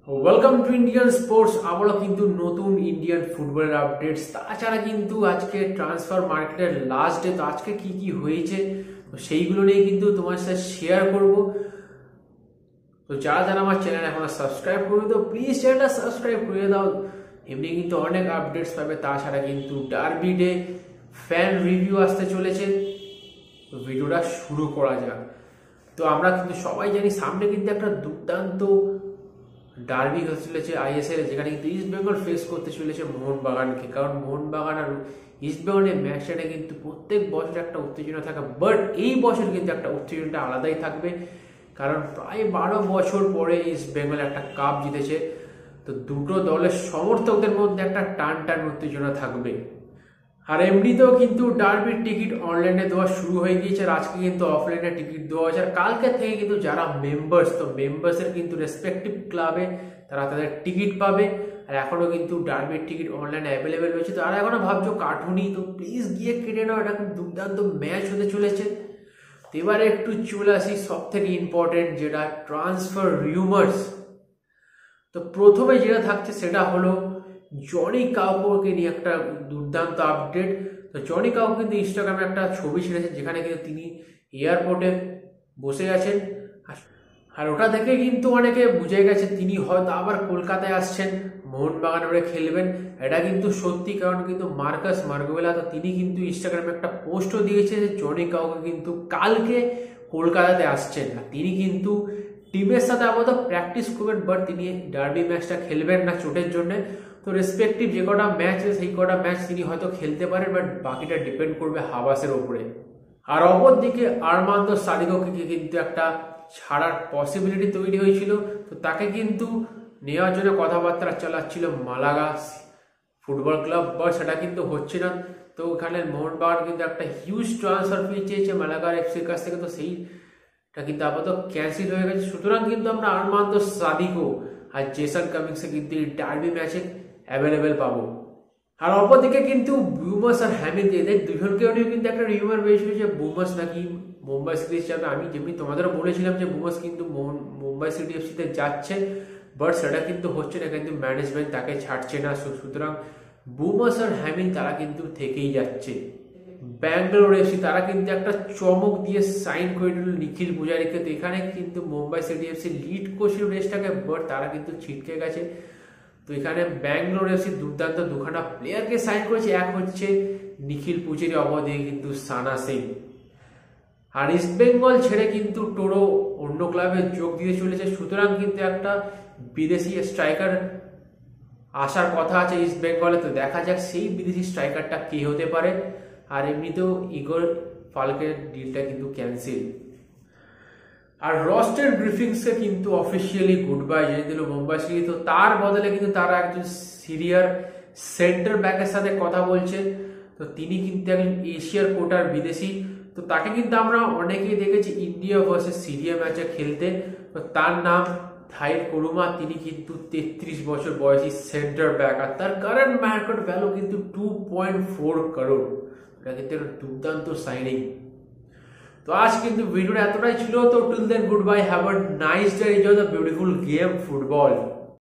Welcome to Indian sports. আবারও কিন্তু নতুন ইন্ডিয়ান ফুটবলের আপডেটস, তাছাড়া কিন্তু আজকে ট্রান্সফার মার্কেটের লাস্ট ডে। তো আজকে কি কি হয়েছে তো সেইগুলো নিয়ে কিন্তু তোমার সাথে শেয়ার করব। তো যারা যারা আমার চ্যানেল এখনো সাবস্ক্রাইব করবে তো প্লিজ চ্যানেলটা সাবস্ক্রাইব করে দাও। এমনি কিন্তু অনেক আপডেটস পাবে। তাছাড়া কিন্তু ডার্বি ডে ফ্যান রিভিউ আসতে চলেছে। তো ভিডিওটা শুরু করা যাক। তো আমরা কিন্তু সবাই জানি সামনে কিন্তু একটা দুর্দান্ত ডার্বি হতে চলেছে আইএসএল, যেখানে কিন্তু ইস্ট বেঙ্গল ফেস করতে চলেছে মোহনবাগানকে। কারণ মোহনবাগান আর ইস্ট বেঙ্গলের ম্যাচটা কিন্তু প্রত্যেক বছর একটা উত্তেজনা থাকে, বাট এই বছর কিন্তু একটা উত্তেজনাটা আলাদাই থাকবে। কারণ প্রায় 12 বছর পরে ইস্ট বেঙ্গল একটা কাপ জিতেছে। তো দুটো দলের সমর্থকদের মধ্যে একটা টান টান উত্তেজনা থাকবে। আর এমনিতেও কিন্তু ডার্বির টিকিট অনলাইনে দেওয়া শুরু হয়ে গিয়েছে, আর আজকে কিন্তু অফলাইনে টিকিট দেওয়া হয়েছে। আর কালকে থেকে কিন্তু যারা মেম্বার্স, তো মেম্বার্সের কিন্তু রেসপেক্টিভ ক্লাবে তারা তাদের টিকিট পাবে। আর এখনো কিন্তু ডার্বির টিকিট অনলাইনে অ্যাভেলেবেল রয়েছে। তো আর এখনো ভাবছো কাঠুনি, তো প্লিজ গিয়ে কেটে নাও, এটা খুব দুর্দান্ত ম্যাচ হতে চলেছে। তো এবারে একটু চলে আসি সব থেকে ইম্পর্টেন্ট, যেটা ট্রান্সফার রিউমার্স। তো প্রথমে যেটা থাকছে সেটা হলো জনি কাউকে নিয়ে একটা দুর্দান্ত আপডেট। তো জনি কাউকে কিন্তু ইনস্টাগ্রামে একটা ছবি ছেড়েছে, যেখানে কিন্তু তিনি এয়ারপোর্টে বসে আছেন। আর ওটা থেকে কিন্তু অনেকে বুঝে গেছে তিনি হয়তো আবার কলকাতায় আসছেন, মোহনবাগান ওরে খেলবেন। এটা কিন্তু সত্যি, কারণ কিন্তু মার্কাস মার্গোয়েলা তো তিনি কিন্তু ইনস্টাগ্রামে একটা পোস্টও দিয়েছে যে জনি কাউকে কিন্তু কালকে কলকাতাতে আসছেন। আর তিনি কিন্তু টিমের সাথে আপাতত প্র্যাকটিস করবেন, বাট তিনি ডার্বি ম্যাচটা খেলবেন না চোটের জন্য। তো রেসপেক্টিভ যে কটা ম্যাচ আছে সেই কটা ম্যাচ তিনি হয়তো খেলতে পারেন, বাট বাকিটা ডিপেন্ড করবে হাবাসের ওপরে। আর অপরদিকে আর্মান্দো সালিগোকে কিন্তু একটা ছাড়ার পসিবিলিটি তৈরি হয়েছিল। তো তাকে কিন্তু নেওয়ার জন্য কথাবার্তা চালাচ্ছিল মালাগা ফুটবল ক্লাব, বাট সেটা কিন্তু হচ্ছে না। তো ওখানে মোহনবাগান কিন্তু একটা হিউজ ট্রান্সফার ফি চেয়েছে মালাগার এফসির কাছ থেকে, তো সেইটা কিন্তু আপাতত ক্যান্সেল হয়ে গেছে। সুতরাং কিন্তু আমরা আর্মান্দো সাদিকো আর জেসন কামিংসে কিন্তু এই ডার্বি ম্যাচে অ্যাভেলেবেল পাবো। আর অপরদিকে কিন্তু বুমাস আর হ্যামিদ, এদের দুজনকে নিয়ে কিন্তু একটা রিউমার বেরিয়েছিল যে বুমাস নাকি মুম্বাই সিটি যাবে। আমি যেমনি তোমাদেরও বলেছিলাম যে বুমাস কিন্তু মুম্বাই সিটি এফসিতে যাচ্ছে, বাট সেটা কিন্তু হচ্ছে না, কিন্তু ম্যানেজমেন্ট তাকে ছাড়ছে না। সুতরাং বুমাস আর হ্যামিদ তারা কিন্তু থেকেই যাচ্ছে। ব্যাঙ্গালোর এফসি তারা কিন্তু একটা চমক দিয়ে সাইন করে দিল নিখিল পূজারীকে। তো এখানে কিন্তু মুম্বাই সিটি এফসি লিড করছিল রেসটাকে, বাট তারা কিন্তু ছিটকে গেছে। তো এখানে ব্যাঙ্গালোর এফসি দুর্দান্ত দুখানা প্লেয়ারকে সাইন করেছে, এক হচ্ছে নিখিল পূজারী, অপরদিকে কিন্তু সানা সিং। আর ইস্ট বেঙ্গল ছেড়ে কিন্তু টোরো অন্য ক্লাবে যোগ দিয়ে চলেছে। সুতরাং কিন্তু একটা বিদেশি স্ট্রাইকার আসার কথা আছে ইস্ট বেঙ্গলে। তো দেখা যাক সেই বিদেশি স্ট্রাইকারটা কে হতে পারে। আর এমনিতেও ইগোর ফালকের ডিলটা কিন্তু ক্যান্সেল। আর রস্টের গ্রিফিংসকে কিন্তু অফিসিয়ালি গুড বাই জানিয়ে দিল মুম্বাই সিটি। তো তার বদলে কিন্তু তারা একজন সিরিয়ার সেন্টার ব্যাকের সাথে কথা বলছে। তো তিনি কিন্তু একজন এশিয়ার কোটার বিদেশি। তো তাকে কিন্তু আমরা অনেকেই দেখেছি ইন্ডিয়া ভার্সেস সিরিয়া ম্যাচে খেলতে। তো তার নাম থাই করুমা। তিনি কিন্তু 33 বছর বয়সী সেন্টার ব্যাক, আর তার কারেন্ট মার্কেট ভ্যালু কিন্তু 2.4 করোড়। এটা কিন্তু একটা দুর্দান্ত সাইনিং। তো আজ কিন্তু ভিডিওটা এতটাই ছিল। তো till then goodbye, have a nice day, enjoy the beautiful game football.